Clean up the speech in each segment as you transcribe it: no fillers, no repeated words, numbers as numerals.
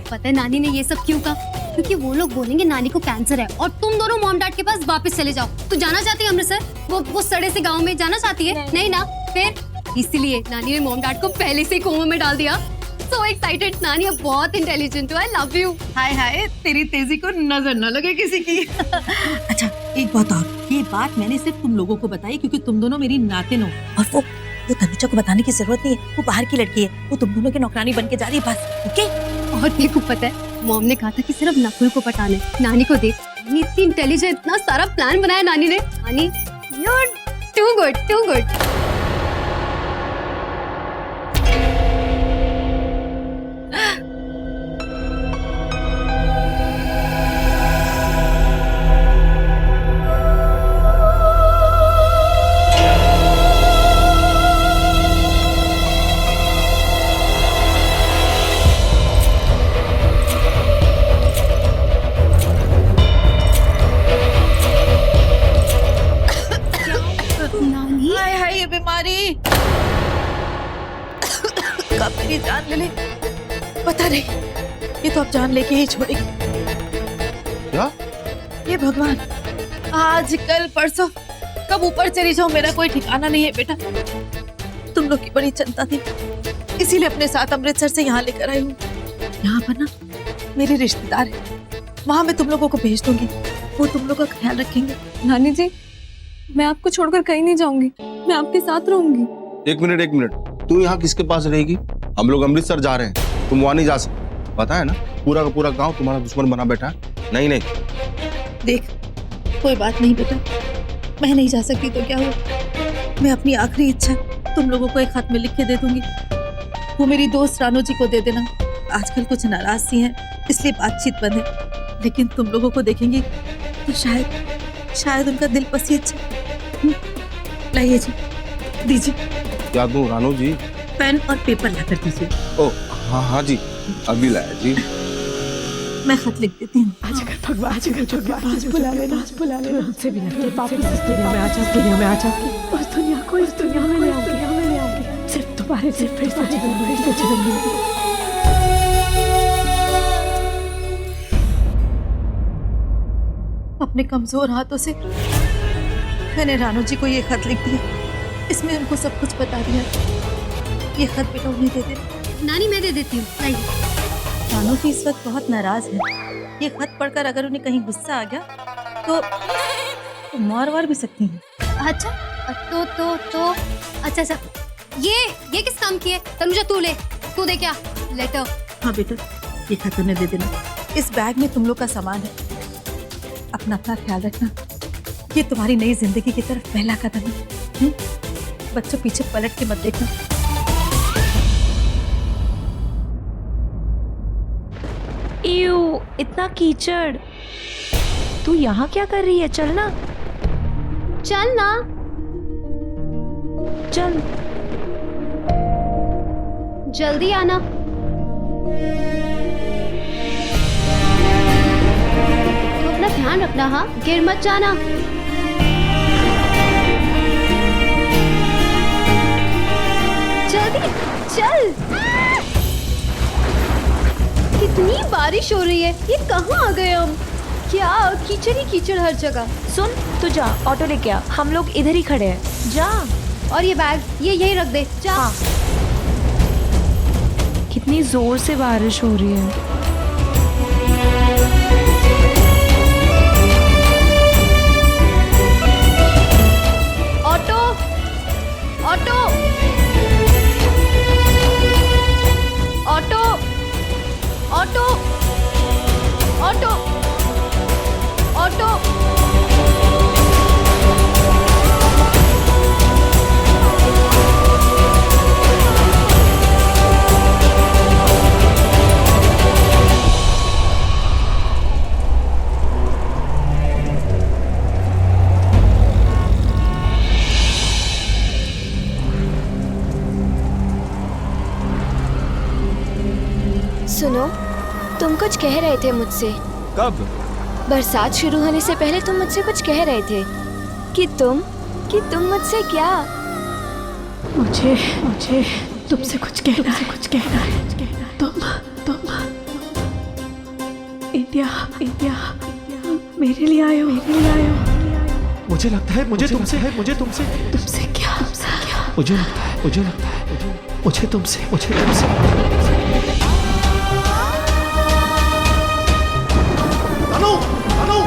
पता है नानी ने ये सब क्यों कहा? क्योंकि वो लोग बोलेंगे नानी को कैंसर है और तुम दोनों मॉम डैड के पास वापस चले जाओ। तू जाना चाहती है अमृतसर? वो सड़े से गांव में जाना चाहती है? नहीं ना? फिर इसीलिए नानी ने मॉम डैड को पहले से ही कोमा में डाल दिया। So excited, नानी अब बहुत इंटेलिजेंट हो। I love you। हाय हाय, तेरी तेजी को नजर न लगे किसी की। अच्छा एक बात और, ये बात मैंने सिर्फ तुम लोगों को बताई क्योंकि तुम दोनों मेरी नातिन हो, और वो तनुजा को बताने की जरूरत नहीं है। वो बाहर की लड़की है, वो तुम दोनों की नौकरानी बन के जा रही है बस। ओके? और तेरे को पता है मॉम ने कहा था कि सिर्फ नकुल को पटाने। नानी को देख, इतनी इंटेलिजेंट, इतना सारा प्लान बनाया नानी ने। नानी you're too good, too good। बीमारी कब मेरी जान ले ले पता नहीं, ये तो अब जान लेके ही छोड़ेगी। क्या? ये भगवान, आज कल परसों कब ऊपर चली जाऊं मेरा कोई ठिकाना नहीं है बेटा। तुम लोग की बड़ी चिंता थी, इसीलिए अपने साथ अमृतसर से यहाँ लेकर आई हूँ। यहाँ पर ना मेरे रिश्तेदार है, वहाँ मैं तुम लोगों को भेज दूंगी, वो तुम लोगों का ख्याल रखेंगे। नानी जी, मैं आपको छोड़कर कहीं नहीं जाऊंगी, मैं आपके साथ रहूंगी। एक मिनट, तू यहाँ किसके पास रहेगी? हम लोग अमृतसर जा रहे हैं, तुम वहाँ नहीं जा सकते। पता है ना, पूरा का पूरा गांव तुम्हारा दुश्मन बना बैठा है। नहीं देख, कोई बात नहीं बेटा, मैं नहीं जा सकती तो क्या हुआ, मैं अपनी आखिरी इच्छा तुम लोगों को एक खत में लिख के दे दूंगी। वो मेरी दोस्त रानू जी को दे देना। आजकल कुछ नाराज सी हैं, इसलिए बातचीत बंद है, लेकिन तुम लोगों को देखेंगी तो शायद उनका दिल पसीज। लाइए जी, दीजिए। क्या दूं रानू जी? पेन और पेपर ला कर दीजिए। ओ हाँ जी, अभी लाया जी। मैं खत लिख देती हूँ। आज बुला लेना, मुझसे भी नहीं, वापस इस दुनिया में आ जाऊंगी, उस दुनिया में ले आऊंगी, सिर्फ तुम्हारे फिर से जन्म लूंगी। अपने कमजोर हाथों से मैंने रानू जी को ये खत लिख दिया, इसमें उनको सब कुछ बता दिया। ये खत बेटा उन्हें दे दे। नानी मैं दे देती हूँ। रानू जी इस वक्त बहुत नाराज है। ये खत पढ़कर अगर उन्हें कहीं गुस्सा आ गया तो मार भी सकती हैं। अच्छा तो अच्छा ये किस काम की है? तनुजा तू ले, तू दे क्या लेटर? हाँ बेटा, ये खत उन्हें दे देना। इस बैग में तुम लोग का सामान है, अपना ख्याल रखना। ये तुम्हारी नई जिंदगी की तरफ पहला कदम है। बच्चों पीछे पलट के मत देखना। इयो, इतना कीचड़। तू यहाँ क्या कर रही है? चल ना। चल जल्दी आना। तो अपना ध्यान रखना, हाँ, गिर मत जाना। जल्दी चल। कितनी बारिश हो रही है, ये कहाँ आ गए हम? क्या कीचड़ ही कीचड़ हर जगह। सुन, तू जा, ऑटो लेके आ, हम लोग इधर ही खड़े हैं। जा। और ये बैग ये यही रख दे, जा। हाँ। कितनी जोर से बारिश हो रही है। Auto auto auto auto auto auto. सुनो, तुम कुछ कह रहे थे मुझसे। कब? बरसात शुरू होने से पहले तुम मुझसे कुछ कह रहे थे कि तुम मुझसे क्या? मुझे तुमसे कुछ कहना है। तुम इंडिया इंडिया मेरे लिए आयो, मेरे लिए आयो। मुझे लगता है मुझे तुमसे तुमसे क्या मुझे लगता है मुझे तुमसे अनु अनु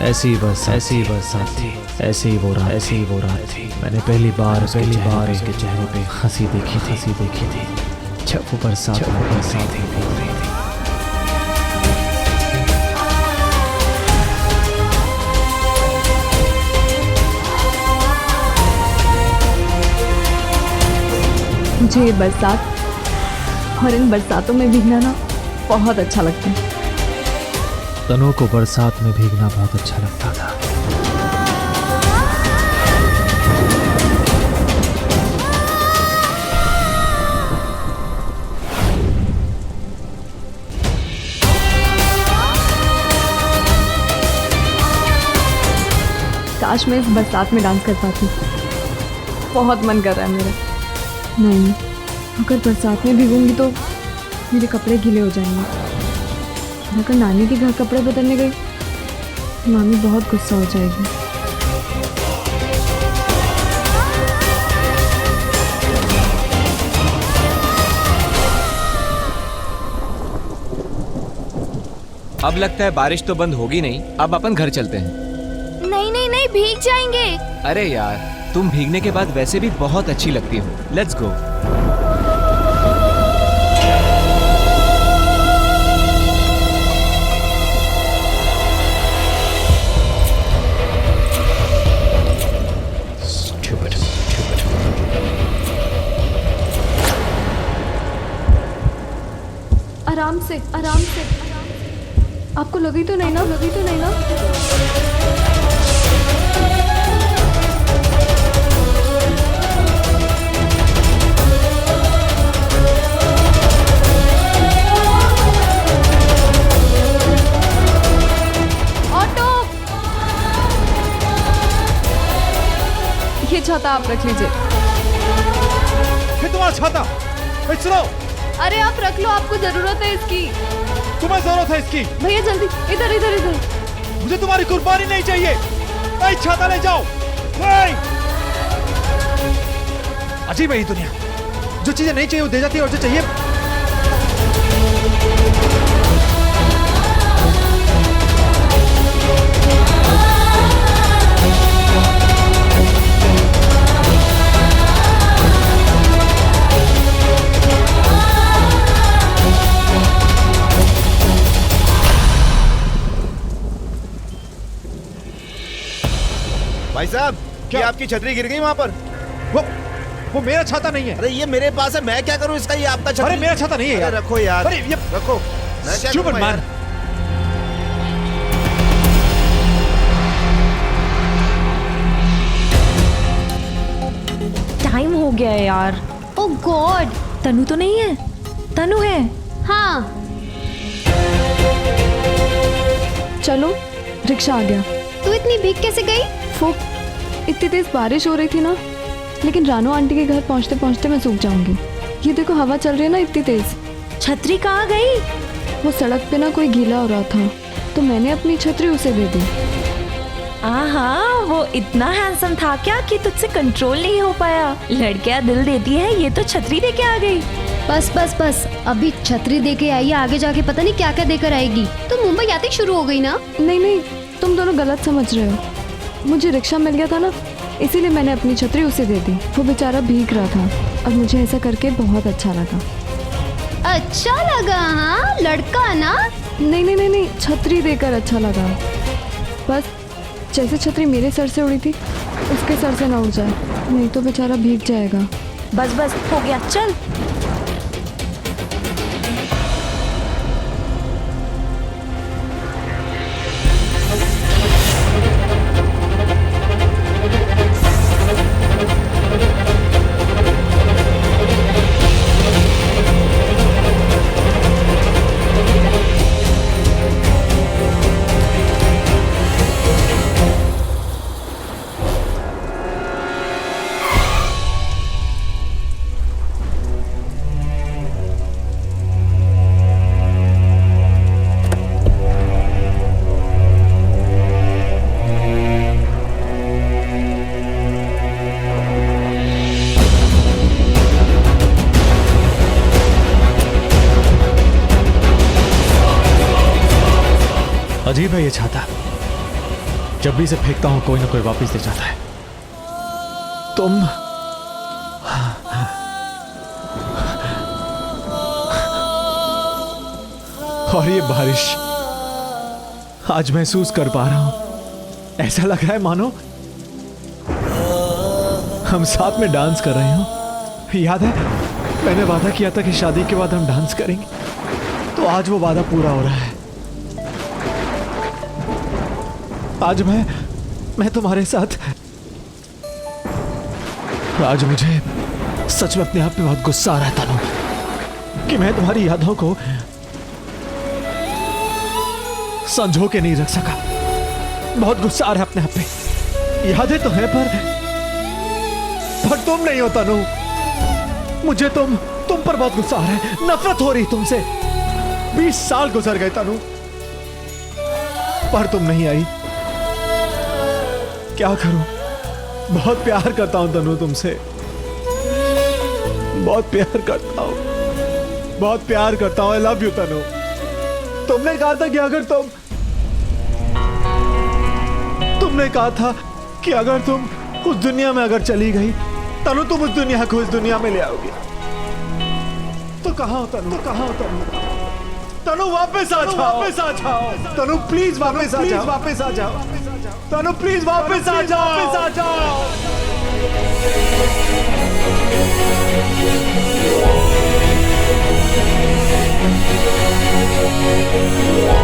ऐसी बस थी, ऐसे ही वो रात थी। मैंने पहली बार उसके चेहरे पे हंसी देखी थी जब वो बरसात थी। मुझे ये बरसात और इन बरसातों में भीगना ना बहुत अच्छा लगता है। तनु को बरसात में भीगना बहुत अच्छा लगता था। काश मैं इस बरसात में डांस कर पाती, बहुत मन कर रहा है मेरा। नहीं, अगर बरसात में भीगूंगी तो मेरे कपड़े गीले हो जाएंगे। और अगर नानी के घर कपड़े बदलने गई तो मामी बहुत गुस्सा हो जाएगी। अब लगता है बारिश तो बंद होगी नहीं, अब अपन घर चलते हैं। नहीं नहीं नहीं, भीग जाएंगे। अरे यार, तुम भीगने के बाद वैसे भी बहुत अच्छी लगती हो। Let's go. आराम से आपको लगी तो नहीं ना? ये छाता आप रख लीजिए। फिर तुम्हारा छाता सुनो। अरे आप रख लो, आपको जरूरत है इसकी। तुम्हें जरूरत है इसकी? भैया जल्दी इधर। मुझे तुम्हारी कुर्बानी नहीं चाहिए। नहीं, छाता ले जाओ। नहीं। अजीब है ये दुनिया, जो चीजें नहीं चाहिए वो दे जाती है और जो चाहिए। भाई साहब, क्या आपकी छतरी गिर गई वहाँ पर? वो मेरा छाता नहीं है। अरे ये मेरे पास है, मैं क्या करूँ इसका? ये आपका छतरी। अरे मेरा छाता नहीं है यार। रखो यार। अरे ये रखो। मैं क्या Stupid करूँगा man। यार? टाइम हो गया है यार। ओह गॉड, तनु तो नहीं है? तनु है। हाँ चलो, रिक्शा आ गया। तू इतनी भीग कैसे गई? फुक, इतनी तेज बारिश हो रही थी ना, लेकिन रानो आंटी के घर पहुंचते पहुंचते मैं सूख जाऊंगी। ये देखो हवा चल रही है ना इतनी तेज। छतरी कहाँ गई? वो सड़क पे ना कोई गीला हो रहा था तो मैंने अपनी छतरी उसे दे दी। आहा, वो इतना हैंडसम था क्या कि तुझसे कंट्रोल नहीं हो पाया? लड़कियां दिल देती है, ये तो छतरी दे के आ गई। बस अभी छतरी दे के आई है, आगे जाके पता नहीं क्या क्या देकर आएगी। तो मुंबई आते ही शुरू हो गई ना? नहीं, तुम दोनों गलत समझ रहे हो। मुझे रिक्शा मिल गया था ना, इसीलिए मैंने अपनी छतरी उसे दे दी। वो बेचारा भीग रहा था और मुझे ऐसा करके बहुत अच्छा लगा। अच्छा लगा? हाँ, लड़का ना? नहीं, छतरी देकर अच्छा लगा। बस जैसे छतरी मेरे सर से उड़ी थी, उसके सर से ना उड़ जाए, नहीं तो बेचारा भीग जाएगा। बस हो गया, चल। अजीब है ये छाता, जब भी इसे फेंकता हूं कोई ना कोई वापस दे जाता है। तुम और ये बारिश आज महसूस कर पा रहा हूं, ऐसा लग रहा है मानो हम साथ में डांस कर रहे हो। याद है मैंने वादा किया था कि शादी के बाद हम डांस करेंगे, तो आज वो वादा पूरा हो रहा है। आज मैं तुम्हारे साथ। आज मुझे सच में अपने आप पे बहुत गुस्सा आ रहा है तनु, कि मैं तुम्हारी यादों को संजो के नहीं रख सका। बहुत गुस्सा आ रहा है अपने आप पे। यादें तो है पर तुम नहीं हो तनु। मुझे तुम पर बहुत गुस्सा आ रहा है, नफरत हो रही तुमसे। 20 साल गुजर गए तनु, पर तुम नहीं आई। क्या करूं? बहुत प्यार करता हूं तनु तुमसे, बहुत प्यार करता हूं, बहुत प्यार करता हूं। आई लव यू तनु। तुमने कहा था कि अगर तुमने कहा था कि अगर तुम उस दुनिया में अगर चली गई तनु, तुम उस दुनिया को इस दुनिया में ले आओगी। तो कहां हो तनु? तो कहां हो तनु? तनु वापस आ जाओ, वापस आ जाओ तनु, प्लीज वापस आ जाओ, वापस आ जाओ तनु, प्लीज वापस आ जाओ, वापस आ जाओ। Yeah.